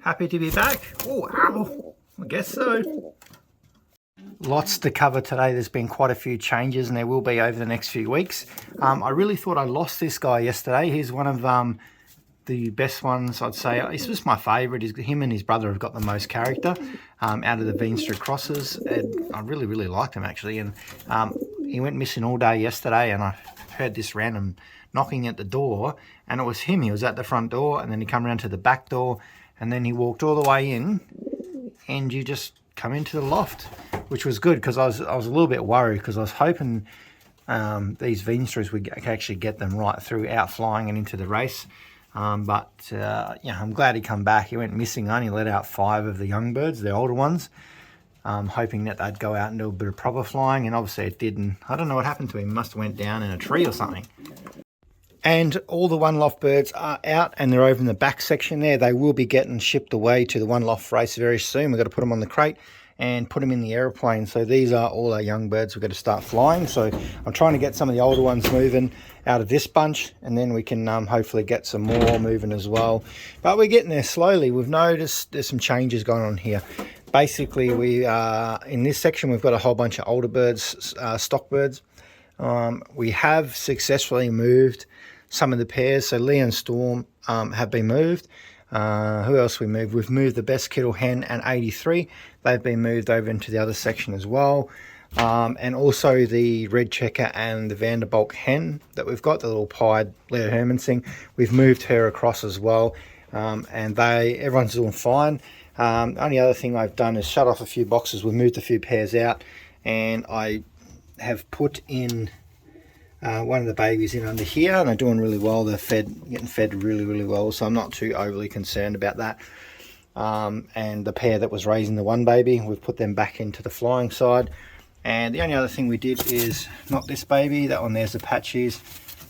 Happy to be back. Oh, ow. I guess so. Lots to cover today. There's been quite a few changes and there will be over the next few weeks. I really thought I lost this guy yesterday. He's one of the best ones, I'd say. He's just my favourite. Him and his brother have got the most character out of the Veenstra crosses. And I really, really liked him actually. And he went missing all day yesterday and I heard this random knocking at the door and it was him. He was at the front door and then he come around to the back door and then he walked all the way in and you just come into the loft, which was good because I was a little bit worried because I was hoping these Veenstras would actually get them right through out flying and into the race. But I'm glad he come back. He went missing. I only let out 5 of the young birds, the older ones, hoping that they'd go out and do a bit of proper flying, and obviously it didn't. I don't know what happened to him. He must have went down in a tree or something. And all the one loft birds are out and they're over in the back section there. They will be getting shipped away to the one loft race very soon. We've got to put them on the crate and put them in the aeroplane. So these are all our young birds. We've got to start flying. So I'm trying to get some of the older ones moving out of this bunch and then we can hopefully get some more moving as well. But we're getting there slowly. We've noticed there's some changes going on here. Basically, we in this section, we've got a whole bunch of older birds, stock birds. We have successfully moved some of the pairs. So Lee and Storm have been moved. Who else we moved? We've moved the Best Kittle Hen and 83. They've been moved over into the other section as well. And also the Red Checker and the Vanderbilt Hen that we've got, the little pied Leo Hermansing. We've moved her across as well. And everyone's doing fine. Only other thing I've done is shut off a few boxes. We've moved a few pairs out and I have put in one of the babies in under here and they're doing really well. They're getting fed really, really well, so I'm not too overly concerned about that. And the pair that was raising the one baby, we've put them back into the flying side. And the only other thing we did is not this baby, that one there's the patches,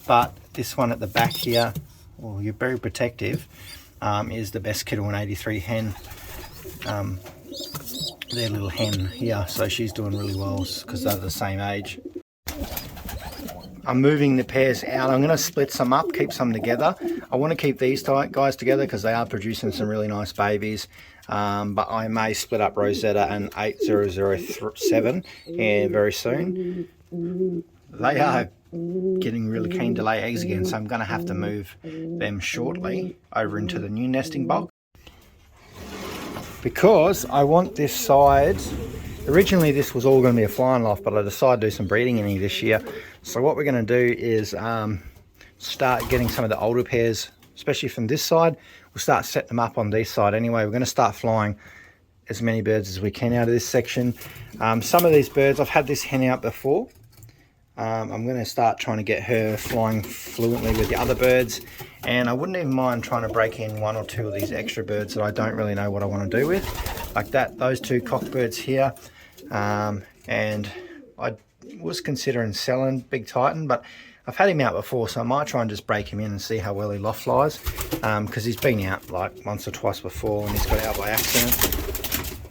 but this one at the back here, well, you're very protective, is the Best Kittle and 83 hen. Their little hen here, so she's doing really well because they're the same age. I'm moving the pairs out. I'm going to split some up, keep some together. I want to keep these guys together because they are producing some really nice babies. But I may split up Rosetta and 8007 very soon. They are getting really keen to lay eggs again, so I'm going to have to move them shortly over into the new nesting box. Because I want this side. Originally this was all going to be a flying loft, but I decided to do some breeding in here this year. So what we're going to do is start getting some of the older pairs, especially from this side. We'll start setting them up on this side anyway. We're going to start flying as many birds as we can out of this section. Some of these birds, I've had this hen out before. I'm going to start trying to get her flying fluently with the other birds. And I wouldn't even mind trying to break in 1 or 2 of these extra birds that I don't really know what I want to do with. Like that, those 2 cockbirds here. And I was considering selling Big Titan, but I've had him out before, so I might try and just break him in and see how well he loft flies. Because he's been out like once or twice before and he's got out by accident.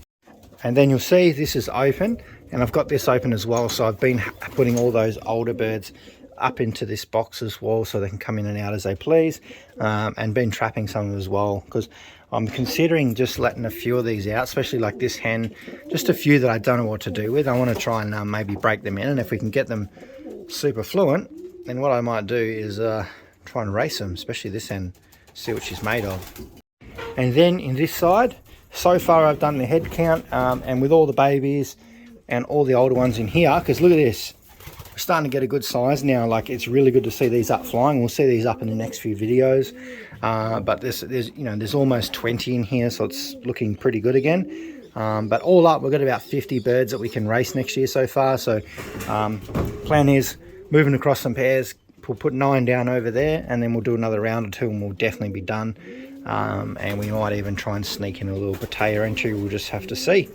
And then you'll see this is open. And I've got this open as well, so I've been putting all those older birds up into this box as well so they can come in and out as they please, and been trapping some of them as well because I'm considering just letting a few of these out, especially like this hen, just a few that I don't know what to do with. I want to try and maybe break them in, and if we can get them super fluent, then what I might do is try and race them, especially this hen, see what she's made of. And then in this side, so far I've done the head count, and with all the babies and all the older ones in here, because look at this, we're starting to get a good size now. Like, it's really good to see these up flying. We'll see these up in the next few videos, but there's almost 20 in here, so it's looking pretty good again. But all up, we've got about 50 birds that we can race next year so far. So plan is moving across some pairs. We'll put 9 down over there, and then we'll do another round or 2 and we'll definitely be done. And we might even try and sneak in a little potato entry. We'll just have to see.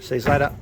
See you later.